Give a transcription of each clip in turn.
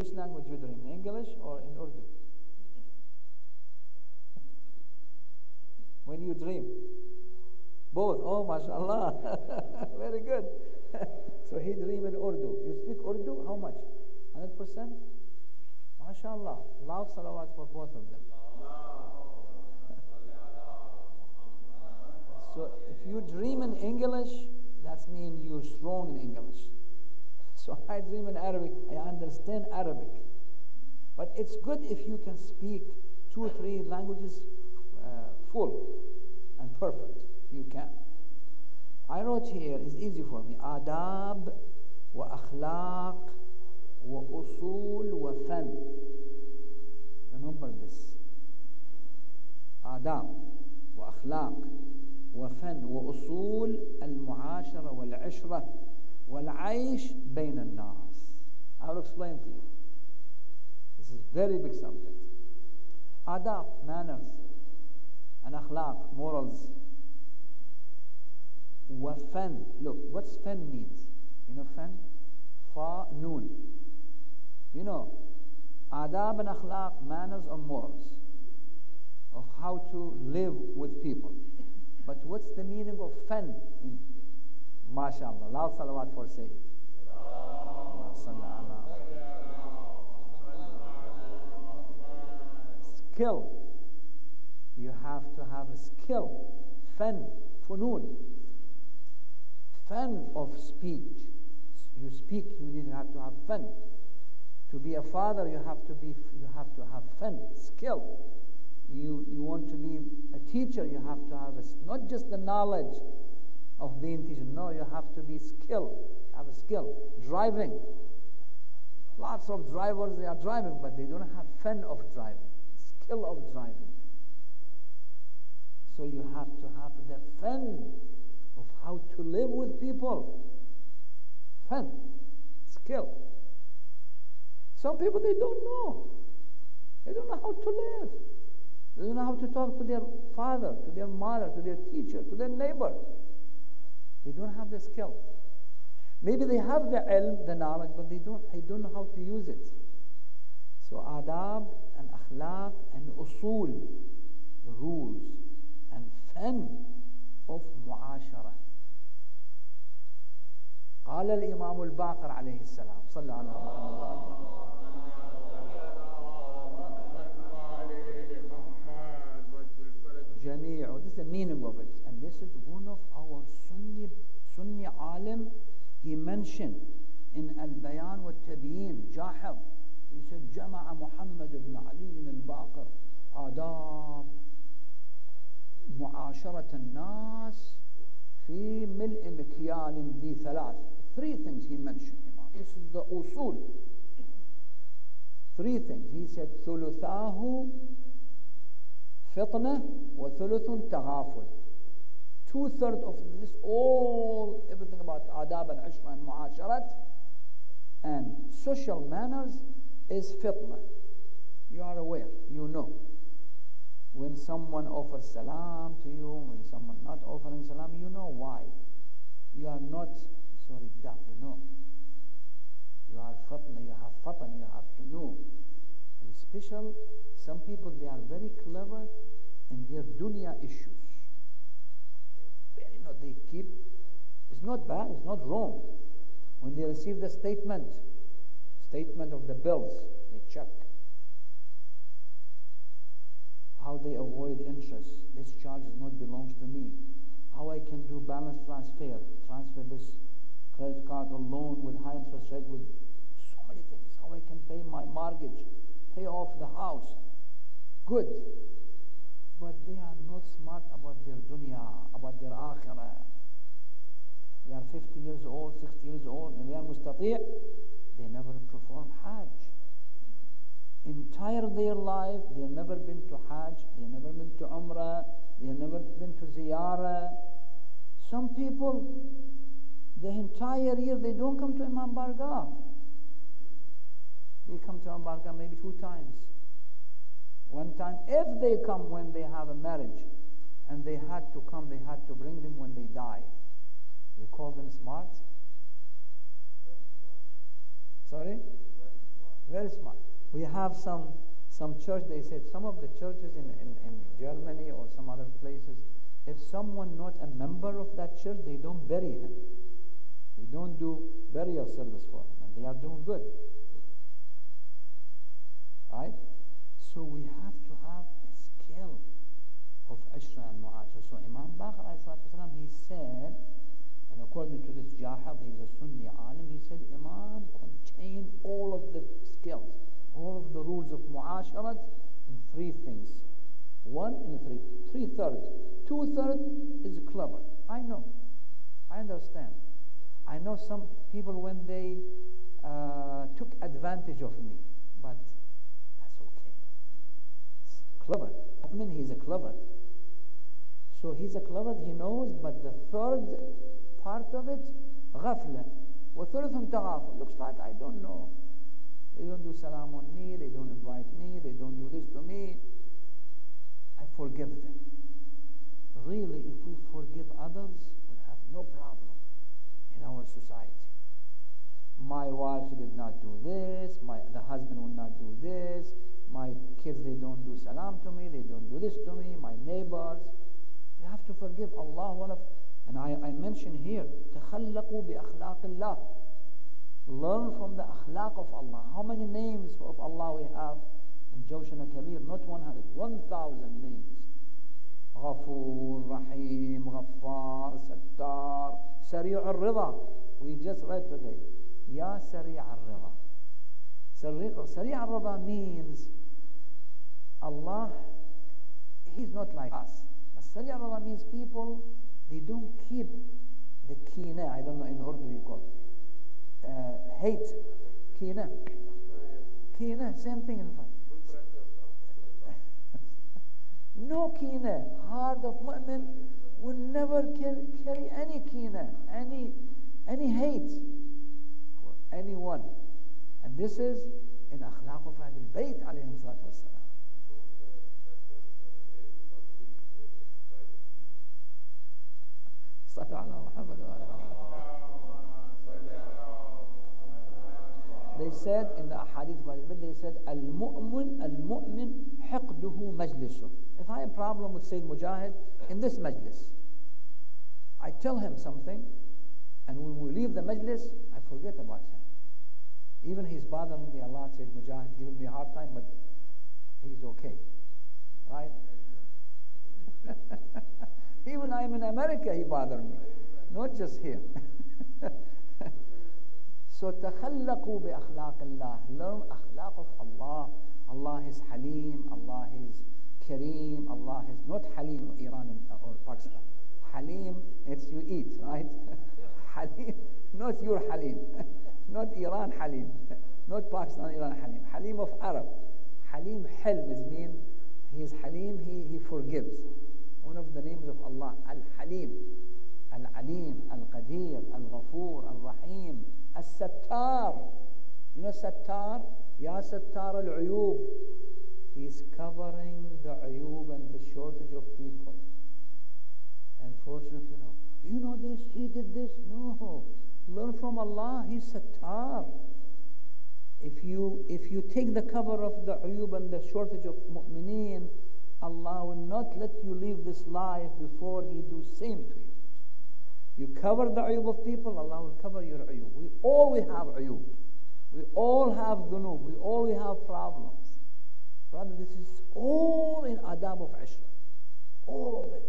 which language you dream? In English or in Urdu? When you dream? Both. Oh, mashallah. Very good. So he dream in Urdu. You speak Urdu? How much? 100%? MashaAllah. Loud salawat for both of them. So if you dream in English, that means you're strong in English. So I dream in Arabic. I understand Arabic. But it's good if you can speak 2 or 3 languages full and perfect, if you can. I wrote here, it's easy for me. Adab wa akhlaq wa usul wa fan. Remember this. Adab wa akhlaq wa fan wa usul al-mu'ashara wal-'ishra wal-'aysh bayn al-nas. I will explain to you. This is a very big subject. Adab, manners, and akhlaq, morals. Wa fan. Look, what's fan means? You know fan? Fa, noon. You know, adab and akhlaq, manners and morals of how to live with people. But what's the meaning of fan? In MashaAllah, loud salawat for Sayyid. Skill. You have to have a skill. Fan, funun. Fan of speech. You speak, you need to have fan. To be a father, you have to have fan, skill. You want to be a teacher, you have to have not just the knowledge of being teacher. No, you have to be skilled. Have a skill. Driving. Lots of drivers, they are driving, but they don't have fan of driving, skill of driving. So you have to have the fan of how to live with people. Fan, skill. Some people, they don't know. They don't know how to live. They don't know how to talk to their father, to their mother, to their teacher, to their neighbor. They don't have the skill. Maybe they have the ilm, the knowledge, but they don't know how to use it. So adab and akhlaq and usul, the rules, and fan of mu'ashara. قال الإمام الباقر عليه السلام صلى على محمد. جميع. This is the meaning of it, and this is one of our Sunni alim. He mentioned in Al-Bayan wa Tabyin, Jahab. He said, جمع محمد بن علي الباقر آداب معاشرة الناس في ملء مكيال ذي ثلاث. 3 things he mentioned, Imam. This is the usul. 3 things. He said, ثلثاه فطنة وثلث تغافل. 2/3 of this, everything about adab and ishra and muasharat and social manners is fitna. You are aware, you know. When someone offers salam to you, when someone not offering salam, you know why. You are not, you know. You are fitna, you have fatan, you have to know. And special, some people, they are very clever in their dunya issues. They keep, it's not bad, it's not wrong. When they receive the statement of the bills, they check how they avoid interest. This charge does not belongs to me. How I can do balance transfer this credit card or loan with high interest rate, with so many things. How I can pay my mortgage, pay off the house. Good. But they are not smart about their dunya, about their akhirah. They are 50 years old, 60 years old, and they are mustati'. They never perform Hajj. Entire their life, they have never been to Hajj, they have never been to Umrah, they have never been to Ziyarah. Some people, the entire year, they don't come to Imam Bargah. They come to Imam Bargah maybe 2 times. 1 time, if they come when they have a marriage, and they had to come, they had to bring them when they die. We call them smart. Sorry? Very smart. We have some church, they said, some of the churches in Germany or some other places, if someone not a member of that church, they don't bury him. They don't do burial service for him, and they are doing good. Right? So we have to have a skill of Ishra and Mu'ashra. So Imam Baqir, he said, and according to this Jahab, he's a Sunni alim, he said, Imam contained all of the skills, all of the rules of Mu'asharat in three things. One in three thirds. 2/3 is clever. I know. I understand. I know some people when they took advantage of me, but that's okay. It's clever. I mean, he's a clever. So he's a clever, he knows, but the third part of it, غفلة. وثلث تغافل. Looks like I don't know. They don't do salam on me, they don't invite me, they don't do this to me. I forgive them. Really, if we forgive others, we'll have no problem in our society. My wife, she did not do this, the husband will not do this, my kids, they don't do salam to me, they don't do this to me, my neighbors. We have to forgive Allah. And I mention here, تخلقوا بأخلاق الله. Learn from the akhlaq of Allah. How many names of Allah we have in Jawshana Kabir? Not 100, 1,000 names. Ghafoor, Rahim, Ghaffar, Sattar, Sari' al-Rida. We just read today. Ya Sari' al-Rida. Sari' al-Rida means Allah, He's not like us. But Sari' al-Rida means people, they don't keep the kina. I don't know in Urdu you call it. Hate. Kina. Kina, same thing in fact. No kina. Heart of mu'min will never carry any kina, any hate for anyone. And this is in akhlaq of Ahlul Bayt alayhim salatu wassalam. Sallu ala Muhammad wa ala They said in the ahadith of Ahlul Bayt, they said, Al-mu'min hiqduhu majlisuh. If I have a problem with Sayyid Mujahid in this majlis, I tell him something, and when we leave the majlis, I forget about him. Even he's bothering me a lot, Sayyid Mujahid, giving me a hard time, but he's okay. Right? Even I'm in America, he bothers me. Not just here. So, تخلقوا بأخلاق الله. Learn akhlaq of Allah. Allah is Halim, Allah is Kareem, Allah is not Halim, Iran or Pakistan. Halim, it's you eat, right? Halim, not your Halim. Not Iran Halim. Not Pakistan, Iran Halim. Halim of Arab. Halim, Hilm is mean, he is Halim, he forgives. One of the names of Allah, Al-Halim, Al-Alim, Al-Qadir, Al-Ghafoor, Al-Rahim, Al-Sattar. You know Sattar? Ya Sattar al-Uyub. He is covering the uyub and the shortage of people. Unfortunately, no. You know this, he did this. No. Learn from Allah, He's Sattar. If you take the cover of the uyub and the shortage of mu'mineen, Allah will not let you live this life before He do same to you. You cover the uyub of people, Allah will cover your uyub. We all have uyub. We all have dhunub. We all have problems. Brother, this is all in adab of Ishra. All of it.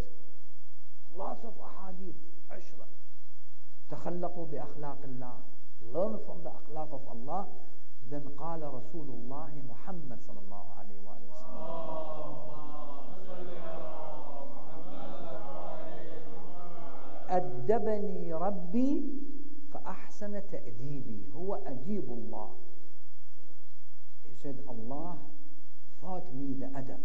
Lots of ahadith, Ishra. تخلقوا بأخلاق الله. Learn from the akhlaq of Allah. Then قال رسول الله محمد صلى الله عليه وآله وسلم. أدبني ربي فأحسن تأديبي. هو أديب الله. He said, Allah taught me the adab.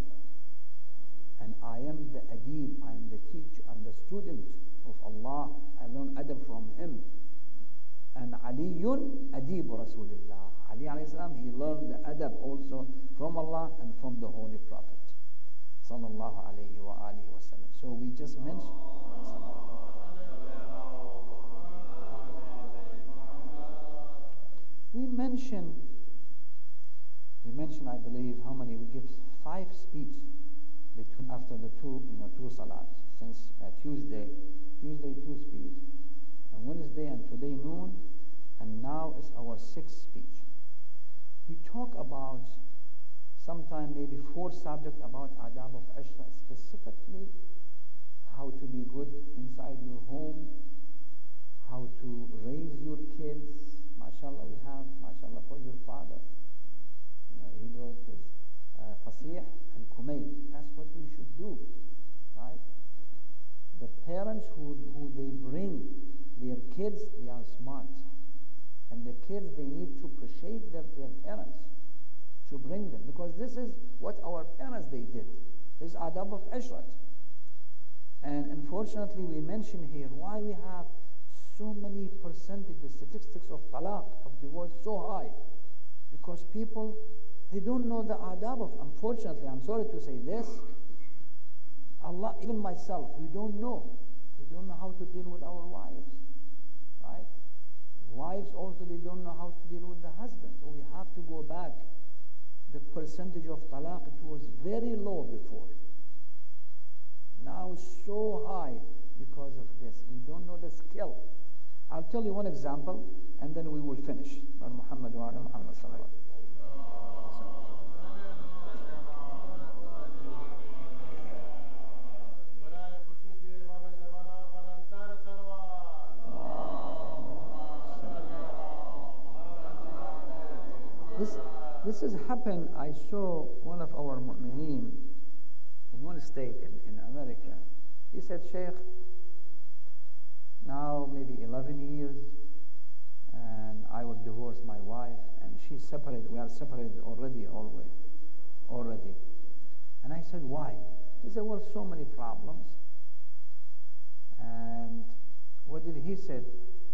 And I am the adib, I am the teacher, I'm the student of Allah. I learn adab from Him. And Aliyun adibu Rasulullah. Ali alayhi salam, he learned the adab also from Allah and from the Holy Prophet. Sallallahu alayhi wa alihi wa sallam. So we just mentioned. We mentioned We mentioned, I believe, how many we give 5 speech between after the two salats. Since Tuesday 2 speech, and Wednesday and today noon, and now is our 6th speech. We talk about sometime maybe 4 subjects about adab of ishra, specifically how to be good inside your home, how to raise your kids. MashaAllah, we have, MashaAllah, for your father. He brought his fasih and kumayl. That's what we should do, right? The parents who they bring their kids, they are smart. And the kids, they need to appreciate their parents to bring them. Because this is what our parents, they did. This is adab of ishrat. And unfortunately, we mention here why we have so many percentages, statistics of talaq, of divorce so high. Because people, they don't know the adab of, unfortunately, I'm sorry to say this, Allah, even myself, we don't know. We don't know how to deal with our wives, right? Wives also, they don't know how to deal with the husband. So we have to go back. The percentage of talaq, it was very low before. Now so high because of this. We don't know the skill. I'll tell you one example, and then we will finish. Muhammad wa ala Muhammad sallallahu. This has happened. I saw one of our mu'mineen in one state in America. He said, Shaikh, now maybe 11 years, and I will divorce my wife, and she's separated. We are separated already. And I said, why? He said, well, so many problems. And what did he said?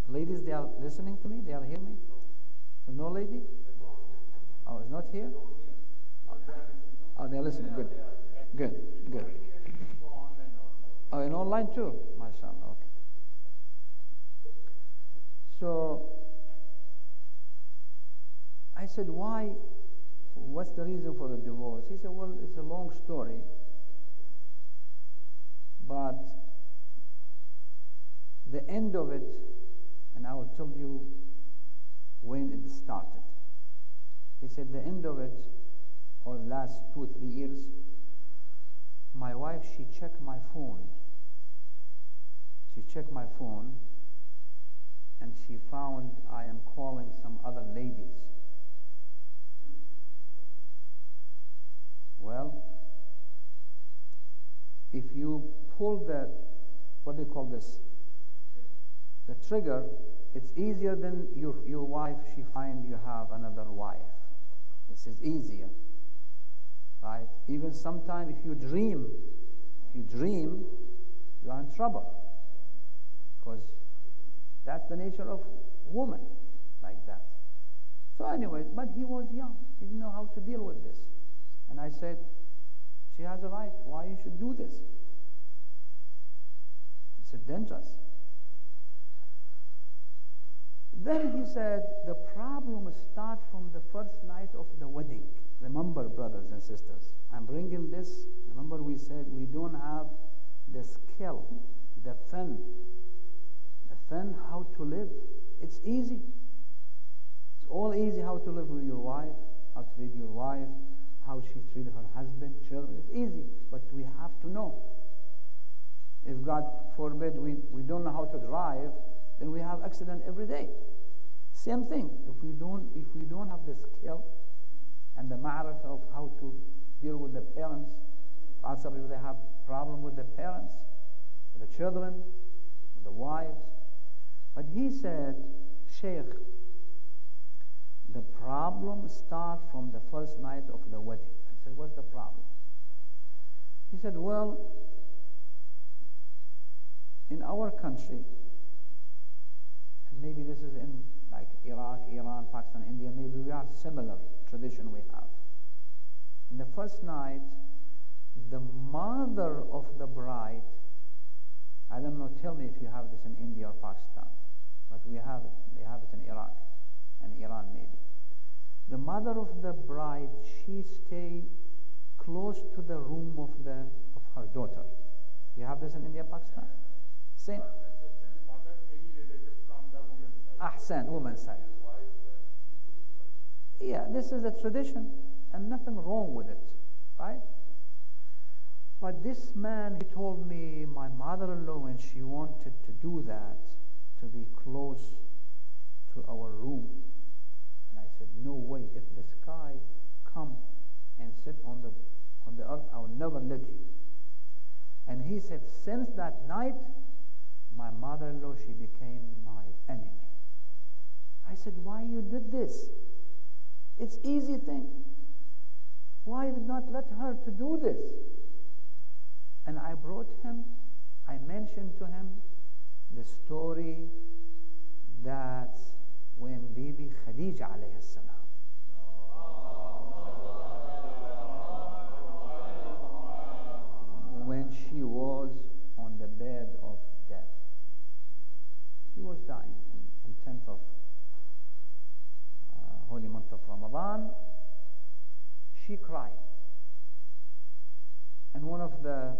Ladies, they are listening to me? They are hearing me? No lady? Oh, it's not here? Oh, they're listening. Good. Oh, in online too? MashaAllah, okay. So, I said, why? What's the reason for the divorce? He said, well, it's a long story. But the end of it, and I will tell you when it started. He said the end of it, or the last 2 or 3 years, my wife, she checked my phone. And she found I am calling some other ladies. Well, if you pull the, what they call this, the trigger, it's easier than your wife, she find you have another wife. This is easier, right? Even sometimes if you dream, you are in trouble, because that's the nature of woman, like that. So anyways, but he was young. He didn't know how to deal with this. And I said, she has a right. Why you should do this? It's dangerous. Then he said, the problem starts from the first night of the wedding. Remember, brothers and sisters, I'm bringing this. Remember we said we don't have the skill, the fun how to live. It's easy. It's all easy how to live with your wife, how to treat your wife, how she treats her husband, children. It's easy, but we have to know. If God forbid we don't know how to drive, then we have accident every day. Same thing. If we don't have the skill and the ma'rif of how to deal with the parents, also people they have problem with the parents, with the children, with the wives. But he said, Shaykh, the problem starts from the first night of the wedding. I said, what's the problem? He said, well, in our country, and maybe this is in like Iraq, Iran, Pakistan, India, maybe we are similar tradition we have. In the first night, the mother of the bride, I don't know, tell me if you have this in India or Pakistan, but we have it. They have it in Iraq and Iran maybe. The mother of the bride, she stay close to the room of her daughter. You have this in India, Pakistan? Same. Ahsan, woman's side. Yeah, this is a tradition and nothing wrong with it, right? But this man, he told me, my mother-in-law, when she wanted to do that, to be close to our room. And I said, no way, if this guy come and sit on the earth, I will never let you. And he said, since that night, my mother-in-law, she became my enemy. I said, why you did this? It's easy thing. Why did not let her to do this? And I brought him, I mentioned to him the story that when Bibi Khadija alayhi salam, when she was on the bed of death, she was dying in 10th of holy month of Ramadan. She cried, and one of the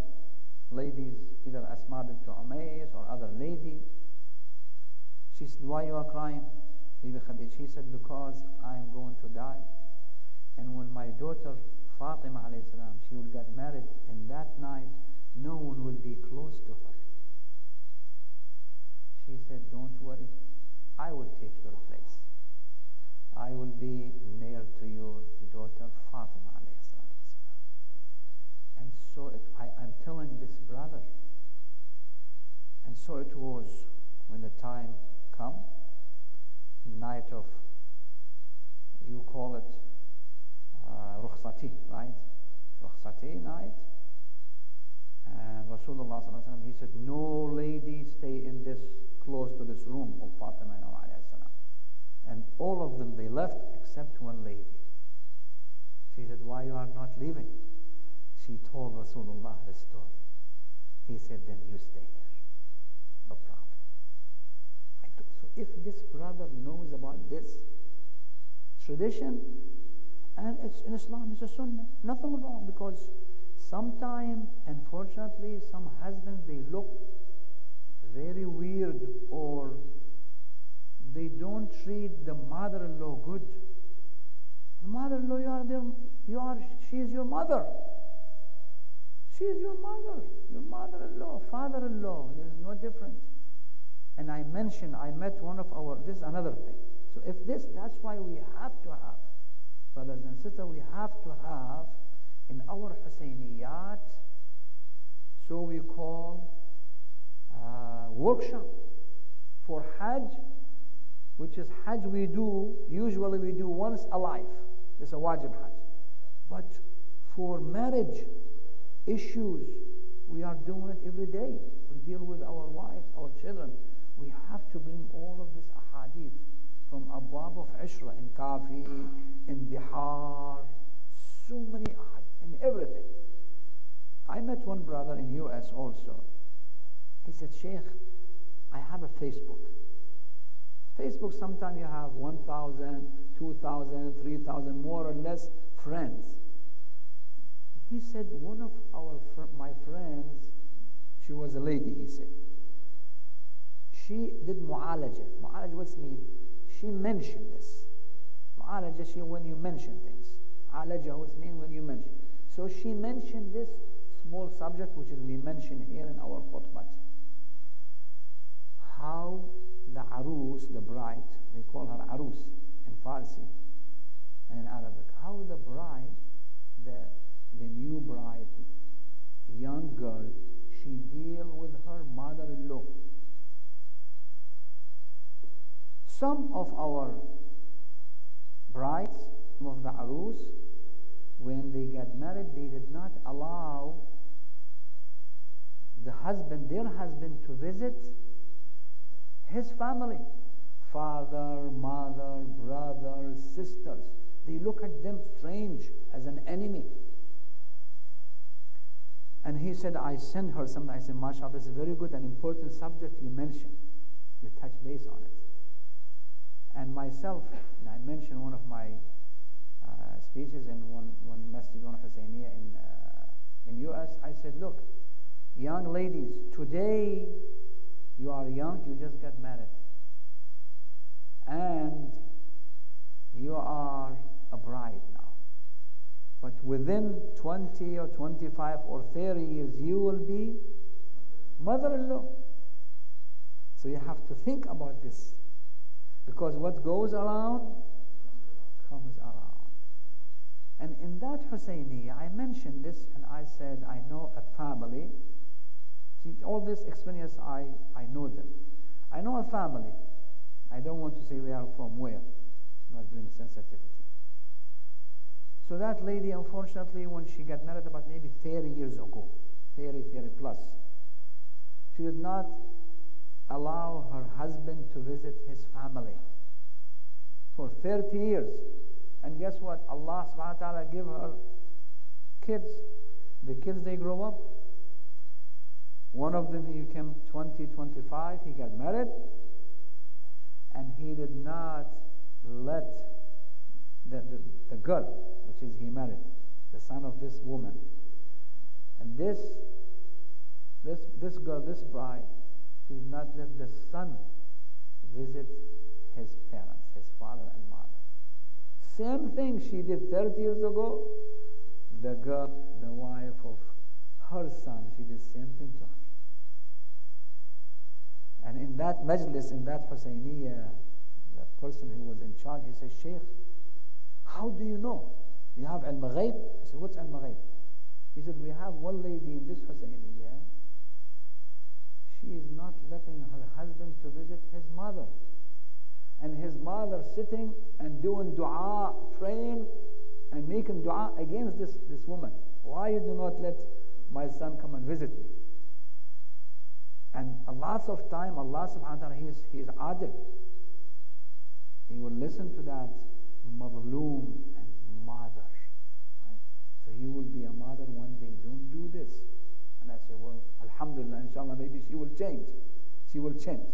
ladies, either Asma bint Umayyah or other lady, she said, why you are crying, Bibi Khadija? She said, because I am going to die, and when my daughter Fatima alayhi salam, she will get married, and that night no one will be close to her. She said, don't worry, I will take your place. I will be near to your daughter Fatima alayhi salatu wasalam. And so I'm telling this brother, and so it was when the time come, night of, you call it Rukhsati, right? Rukhsati night. And Rasulullah sallallahu alaihi wasallam, he said, no lady stay in this, close to this room of Fatima alayhi salam. And all of them, they left except one lady. She said, why you are not leaving? She told Rasulullah the story. He said, then you stay here. No problem. So if this brother knows about this tradition, and it's in Islam, it's a sunnah, nothing wrong, because sometimes, unfortunately, some husbands, they look very weird, or they don't treat the mother-in-law good. The mother-in-law, she is your mother. She is your mother, your mother-in-law, father-in-law. There is no difference. And I met one of our, this is another thing. So if that's why we have to have, brothers and sisters, we have to have in our Husayniyat, so we call workshop for Hajj, which is Hajj usually we do once a life. It's a wajib Hajj. But for marriage issues, we are doing it every day. We deal with our wives, our children. We have to bring all of this ahadith from Abwab of Ishra, in Kafi, in Bihar, so many ahadith, in everything. I met one brother in US also. He said, Shaykh, I have a Facebook. Facebook, sometimes you have 1,000, 2,000, 3,000, more or less friends. He said, one of my friends, she was a lady, he said. She did mu'alaja. Mu'alaja, what's mean? She mentioned this. Mu'alaja, when you mention things. Alaja, what's mean when you mention. So she mentioned this small subject, which is we mention here in our khutbah. How the arus, the bride, they call her arus in Farsi and in Arabic. How the bride, the new bride, young girl, she deal with her mother-in-law. Some of our brides, some of the arus, when they get married, they did not allow their husband to visit his family. Father, mother, brothers, sisters. They look at them strange, as an enemy. And he said, I sent her something. I said, mashallah, this is very good, an important subject you mentioned. You touch base on it. And myself, and I mentioned one of my US, I said, look, young ladies, today you are young, you just got married. And you are a bride now. But within 20 or 25 or 30 years, you will be mother-in-law. So you have to think about this. Because what goes around comes around. And in that Husseiniya, I mentioned this and I said, I know a family. See, all this experience, I know them. I know a family. I don't want to say they are from where. Not bring sensitivity. So that lady, unfortunately, when she got married about maybe 30 years ago, 30 plus, she did not allow her husband to visit his family for 30 years. And guess what? Allah subhanahu wa ta'ala gave her kids. The kids, they grow up. One of them, he became 20, 25, he got married. And he did not let the girl, which is he married, the son of this woman. And this girl, this bride, she did not let the son visit his parents, his father and mother. Same thing she did 30 years ago. The girl, the wife of her son, she did the same thing to her. And in that majlis, in that Husseiniya, the person who was in charge, he says, Shaykh, how do you know? You have ilm ghaib? I said, what's ilm ghaib? He said, we have one lady in this Husseiniya. She is not letting her husband to visit his mother. And his mother sitting and doing dua, praying and making dua against this woman. Why you do not let my son come and visit me? And lots of time, Allah subhanahu wa ta'ala, He is adil. He will listen to that madloom and mother. Right? So you will be a mother one day. Don't do this. And I say, well, alhamdulillah, inshallah, maybe she will change. She will change.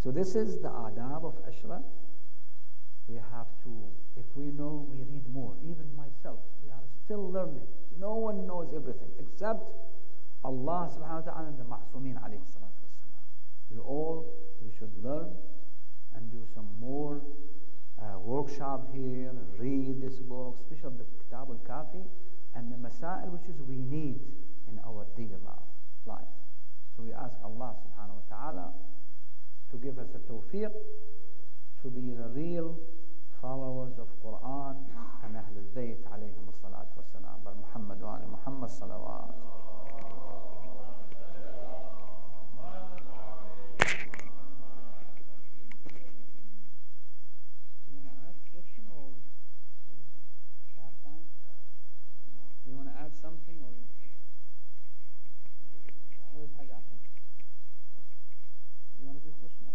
So this is the adab of Ashra. We have to, if we know, we read more. Even myself, we are still learning. No one knows everything except Allah subhanahu wa ta'ala and the Ma'sumin alayhi salatu wassalam. We should learn and do some more workshop here, and read this book, especially the Kitab al-Kafi, and the Masail which is we need in our daily life. So we ask Allah subhanahu wa ta'ala to give us the tawfiq to be the real followers of Quran and Ahlul Bayt alayhim as-salatu wassalam. Bar Muhammad wa ali Muhammad salawat. Something or you want to do a question?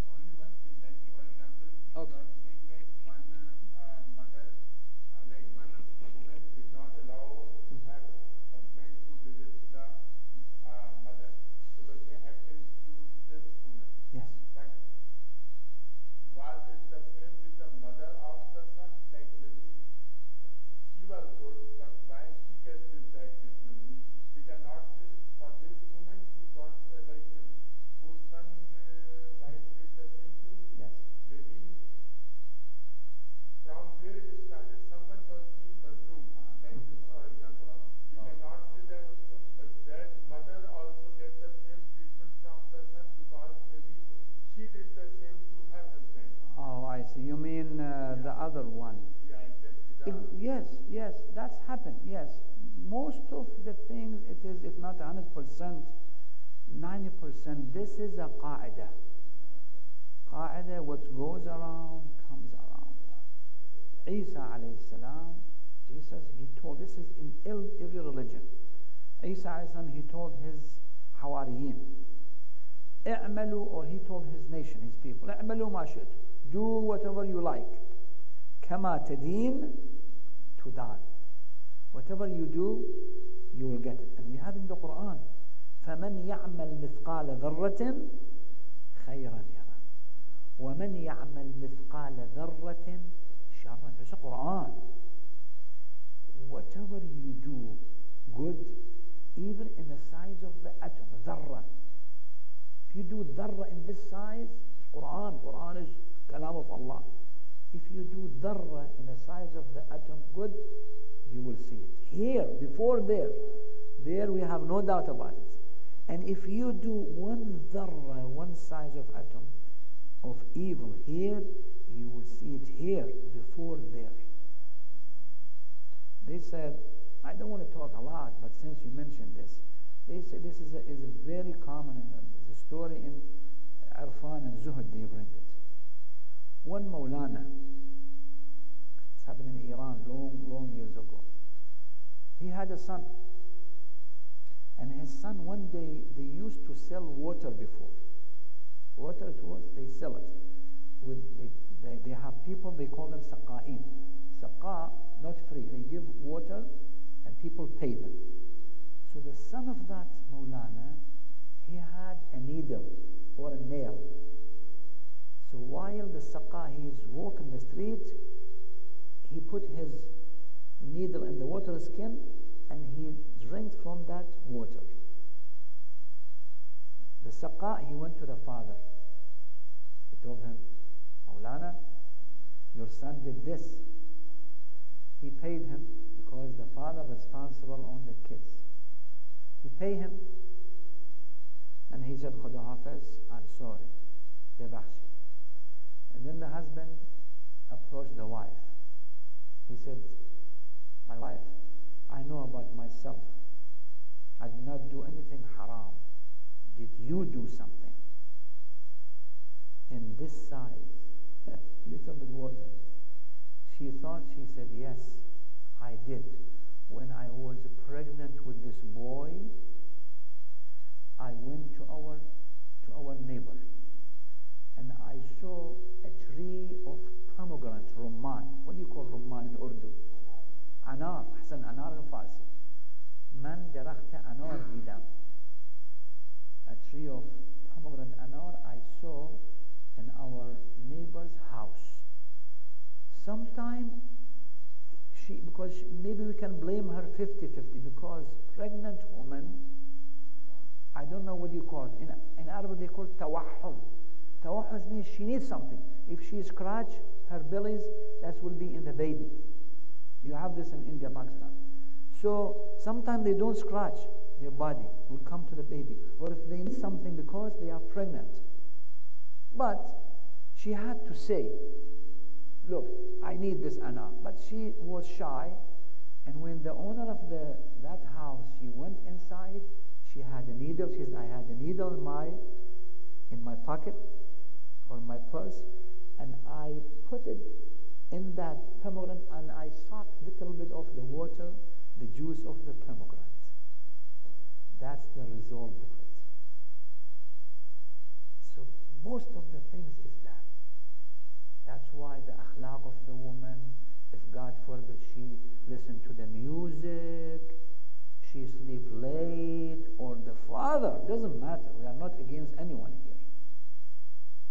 Only one thing, like for example, okay. you are saying that one mother, like one woman did not allow her husband to visit the mother. So the same happens to this woman. Yes. But was it the same with the mother of the son? Like maybe she was good, but why she gets this bad treatment? We cannot say for this woman who got whose son wife did the same thing. Yes. Maybe from where it started, someone was being Muslim. Like this, for example, we cannot say that that mother also gets the same treatment from the son because maybe she did the same to her husband. Oh, I see. You mean the other one? Yeah, exactly. Yes, that's happened. Yes, most of the things it is, if not 100%, 90%. This is a qaida. Qaida, what goes around comes around. Isa alayhi salam, Jesus, he told, this is in every religion. Isa alayhi salam, he told his Hawariyin, i'malu, or he told his nation, his people, i'malu ma shi'tu, do whatever you like. Kama tadeen tudan. Whatever you do, you will get it. And we have in the Quran, فَمَنْ يَعْمَلْ مِثْقَالَ ذَرَّةٍ خَيْرًا يَرَى وَمَنْ يَعْمَلْ مِثْقَالَ ذَرَّةٍ شَرًّا. It's the Quran. Whatever If you do dharra in the size of the atom, good, you will see it. Here, before there we have no doubt about it. And if you do one dharra, one size of atom of evil here, you will see it here, before there. They said, I don't want to talk a lot, but since you mentioned this, they said this is a very common, it's a story in Arfan and Zuhud, they bring it. One Maulana, it's happened in Iran long years ago. He had a son. And his son, one day, they used to sell water before. Water it was, they sell it. They have people, they call them saqa'in. Saqa, not free. They give water and people pay them. So the son of that Maulana, he had a needle or a nail. So while the saqa, he is walking the street, he put his needle in the water skin and he drank from that water. The saqa, he went to the father. He told him, Maulana, your son did this. He paid him because the father responsible on the kids. He paid him. And he said, Khuda Hafiz, I'm sorry. Bebakhshi. And then the husband approached the wife. He said, my wife, I know about myself. I did not do anything haram. Did you do something? In this size, little bit water. She thought, she said, yes, I did. When I was pregnant with this boy, I went to our neighbor and I saw a tree of pomegranate, rumman. What do you call rumman in Urdu? Anar. Ahsan, anar in Farsi. Man darakht anar didam. A tree of pomegranate anar I saw in our neighbor's house. Sometime maybe we can blame her 50-50 because pregnant woman, I don't know what you call it. In Arabic they call it tawahhum. Tawahhum means she needs something. If she scratch her bellies, that will be in the baby. You have this in India, Pakistan. So sometimes they don't scratch their body, will come to the baby. Or if they need something because they are pregnant. But she had to say, look, I need this ana. But she was shy. And when the owner of that house, she went inside, she had a needle. She said, I had a needle in my pocket or my purse. And I put it in that pomegranate and I sucked a little bit of the water, the juice of the pomegranate. That's the result of it. So most of the things is that. That's why the akhlaq of the woman, if God forbid she listen to the music, she sleep late, or the father, doesn't matter. We are not against anyone here.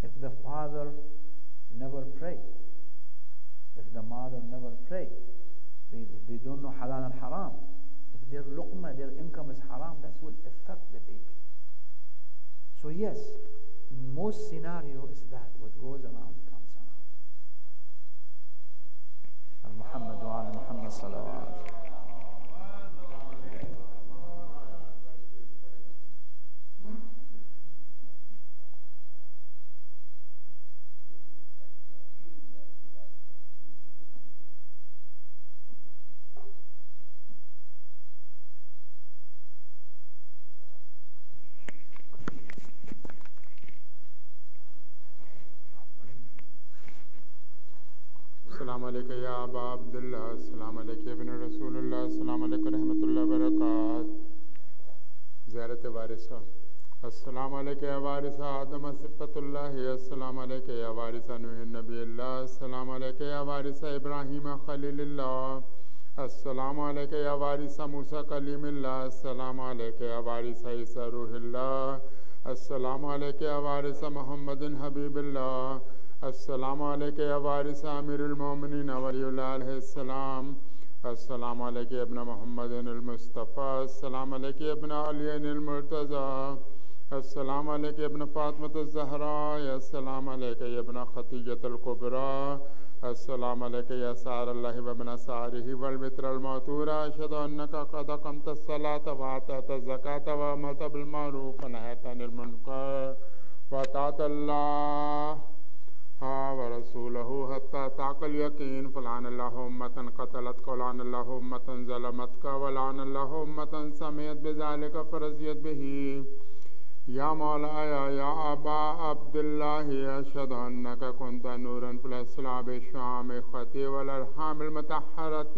If the father never pray, if the mother never pray, they don't know halal and haram, if their luqma, their income is haram, that will affect the baby. So yes, most scenario is that what goes around comes around. Al-Muhammad wa ala Muhammad salawat. Assalamu alaikum ya Aba Abdullah, Assalamu alaikum ibn Rasulullah, Assalamu alaikum rahmatullah barakat. Ziyarat Warisa. Assalamu alaikum ya Warisa Adam Sifatullahi, Assalamu alaikum ya Warisa Nuhin Nabiyullah, Assalamu alaikum ya Warisa Ibrahim Khalilullah, Assalamu alaikum ya Warisa Musa Kalimullah, Assalamu alaikum ya Warisa Isa Ruhullah, Assalamu alaikum ya Warisa Muhammadin Habibullah, Assalamu alaikum ya Waris Amirul Mu'minin Waliyullah alayhi salam. Assalamu alaikum ibn Muhammadin al-Mustafa. Assalamu alaikum ibn Ali al-Murtaza. Assalamu alaikum ibn Fatima al-Zahra. Assalamu alaikum ibn Khatijat al-Kubra. السلام عليك يا سار الله وابن ساره والمتر الموتور أشهد أنك قد أقمت الصلاة وآتيت الزكاة وأمرت بالمعروف ونهيت عن المنكر وأطعت الله ورسوله حتى أتاك اليقين فلعن الله أمة قتلتك ولعن الله أمة ظلمتك ولعن الله أمة سمعت بذلك فرضيت به يا مولاي يا أبا عبد الله أشهد أنك كنت نورا في الأسلاب الشامخة والأرحام المطهرة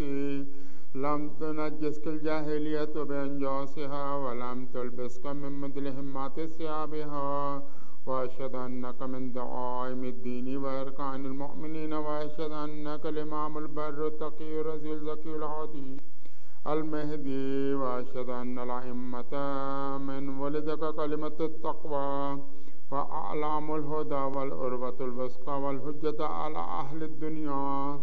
لم تنجسك الجاهلية بأنجاسها ولم تلبسك من مدلهمات ثيابها وأشهد أنك من دعائم الدين وأركان المؤمنين وأشهد أنك الإمام البر التقي الرزي الزكي الهادي المهدي وأشهد أن الأئمة من ولدك كلمة التقوى وأعلام الهدى والأروة الوثقى والحجة على أهل الدنيا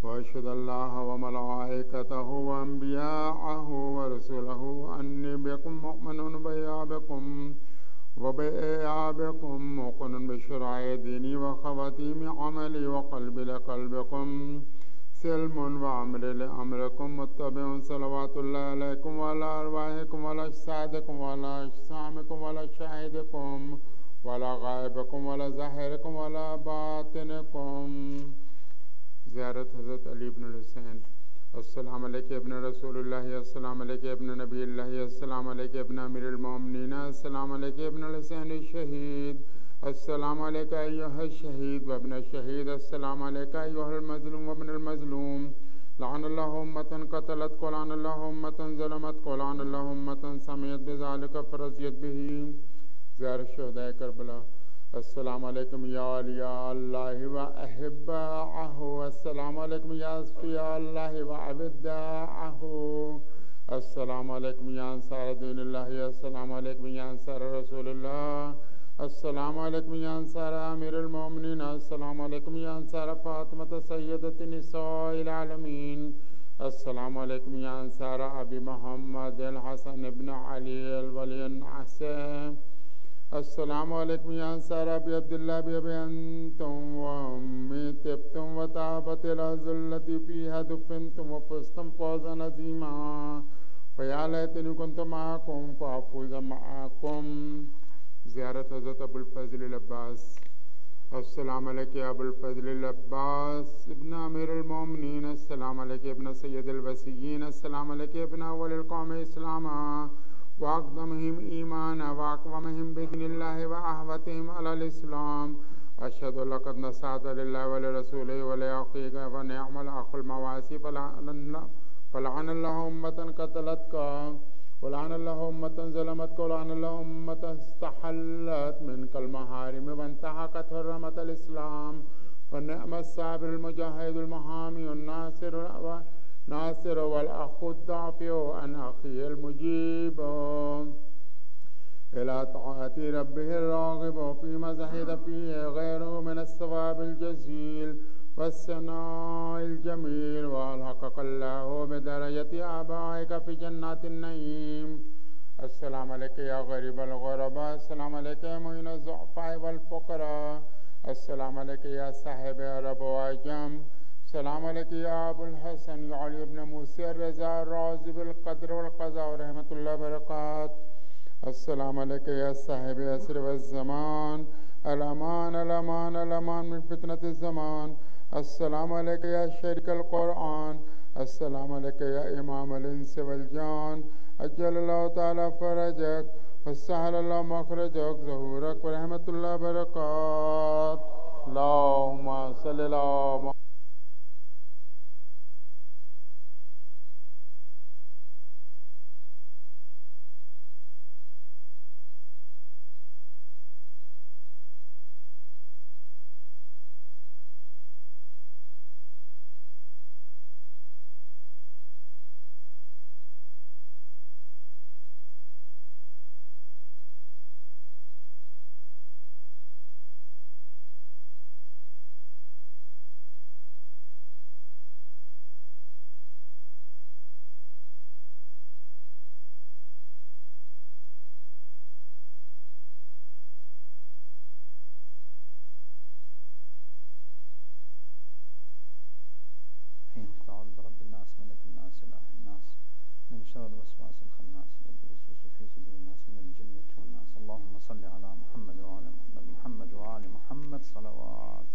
وأشهد الله وملائكته وأنبياءه ورسله أني بكم مؤمن وبإيابكم موقن بشرع ديني وخواتيم عملي وقلبي لقلبكم سلم وأمر لأمركم متبع صلوات الله عليكم وعلى أرواحكم وعلى أجسادكم وعلى أجسامكم وعلى شاهدكم وعلى غائبكم وعلى ظاهركم وعلى باطنكم. زيارة حضرت علي بن الحسين. السلام عليك ابن رسول الله، السلام عليك ابن نبي الله، السلام عليك ابن أمير المؤمنين، السلام عليك ابن الحسين الشهيد، السلام عليك أيها الشهيد وابن الشهيد، السلام عليك أيها المظلوم وابن المظلوم. لعن الله أمة قتلتك ولعن الله أمة ظلمتك ولعن الله أمة سمعت بذلك فرضيت به. زيارة شهداء كربلاء. السلام عليكم يا أولياء الله وأحباءه، السلام عليكم يا أصفياء الله وأوداعه، السلام عليكم يا أنصار دين الله، السلام عليكم يا أنصار رسول الله، السلام عليكم يا أنصار أمير المؤمنين، السلام عليكم يا أنصار فاطمة سيدة نساء العالمين، السلام عليكم يا أنصار أبي محمد الحسن بن علي الولي العسام، السلام عليكم يا أنصار أبي عبد الله بأبي أنتم وأمي طبتم وطابت الأرض التي فيها دفنتم وفزتم فوزا عظيما، ويا ليتني كنت معكم فأفوز معكم. زيارة حضرت أبو الفضل العباس. السلام عليك يا أبو الفضل العباس ابن أمير المؤمنين، السلام عليك ابن سيد الوسيين، السلام عليك ابن أول القوم إسلاما وأقدمهم إيمانا وأقومهم بدين الله وأحوتهم على الإسلام. أشهد لقد نصحت لله ولرسوله ولأخيك ونعم الأخ المواسي فلعن الله أمة قتلتك ولعن الله أمة ظلمتك ولعن الله أمة استحلت منك المحارم وانتهكت حرمة الإسلام. فنعم الصابر المجاهد المحامي الناصر والأخ الدافع عن أخيه المجيب إلى طاعة ربه الراغب فيما زهد فيه غيره من الثواب الجزيل والثناء الجميل. وألحقك الله بدرجة آبائك في جنات النعيم. السلام عليك يا غريب الغرباء، السلام عليك يا معين الضعفاء والفقراء، السلام عليك يا صاحب عرب وعجم، السلام عليك يا أبو الحسن يا علي بن موسى الرضا الراضي بالقدر والقضاء ورحمة الله وبركاته. السلام عليك يا صاحب عصر والزمان، الأمان الأمان الأمان من فتنة الزمان. السلام عليك يا شريك القرآن، السلام عليك يا إمام الإنس والجان، أجل الله تعالى فرجك وسهل الله مخرجك ظهورك ورحمة الله وبركاته. اللهم صل على إله الناس من شر الوسواس الخناس الذي يوسوس في صدور الناس من الجنة والناس. اللهم صل على محمد وآل محمد، محمد وآل محمد، صلوات